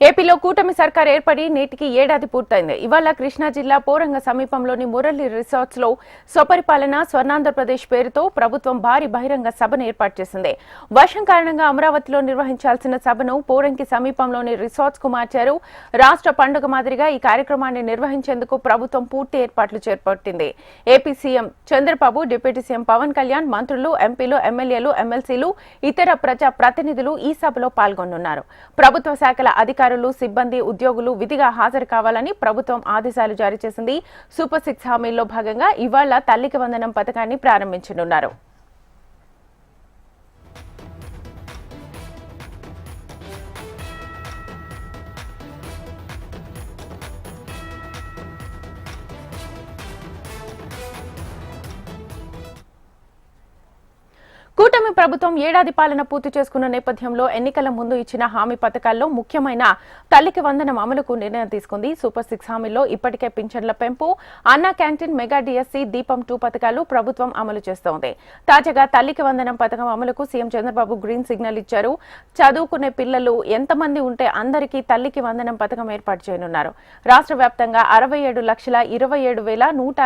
ఏపీలో కూటమి సర్కార్ ఏర్పడి నేటికి ఏడాది పూర్తయింది. ఇవాళ కృష్ణా జిల్లా పోరంగ సమీపంలోని మురళి రిసార్ట్స్ లో స్వపరిపాలన స్వర్ణాంధ్రప్రదేశ్ పేరుతో ప్రభుత్వం భారీ బహిరంగ సభను ఏర్పాటు చేసింది. వర్షం కారణంగా అమరావతిలో నిర్వహించాల్సిన సభను పోరంకి సమీపంలోని రిసార్ట్స్ కు మార్చారు. రాష్ట్ర పండుగ మాదిరిగా ఈ కార్యక్రమాన్ని నిర్వహించేందుకు ప్రభుత్వం పూర్తి ఏర్పాట్లు చేపట్టింది. AP CM Chandrababu, deputy CM Pawan Kalyan, మంత్రులు, ఎంపీలు, ఎమ్మెల్యేలు, ఎమ్మెల్సీలు, ఇతర ప్రజా ప్రతినిధులు ఈ సభలో పాల్గొనున్నారు. ప్రభుత్వ శాఖల అధికారులు, సిబ్బంది, ఉద్యోగులు విధిగా హాజరు కావాలని ప్రభుత్వం ఆదేశాలు జారీ చేసింది. సూపర్ 6 హామీల్లో భాగంగా ఇవాళ తల్లికి వందనం పథకాన్ని ప్రారంభించనున్నారు. కూటమి ప్రభుత్వం ఏడాది పాలన పూర్తి చేసుకున్న నేపథ్యంలో ఎన్నికల ముందు ఇచ్చిన హామీ పథకాల్లో ముఖ్యమైన తల్లికి వందనం అమలుకు నిర్ణయం తీసుకుంది. సూపర్ 6 హామీల్లో ఇప్పటికే పింఛన్ల పెంపు, అన్నా క్యాంటీన్, మెగా డిఎస్సీ, దీపం 2 పథకాలు ప్రభుత్వం అమలు చేస్తోంది. తాజాగా తల్లికి వందనం పథకం అమలుకు సీఎం చంద్రబాబు గ్రీన్ సిగ్నల్ ఇచ్చారు. చదువుకునే పిల్లలు ఎంతమంది ఉంటే అందరికీ తల్లికి వందనం పథకం ఏర్పాటు చేయనున్నారు. రాష్ట్ర వ్యాప్తంగా 67,27,155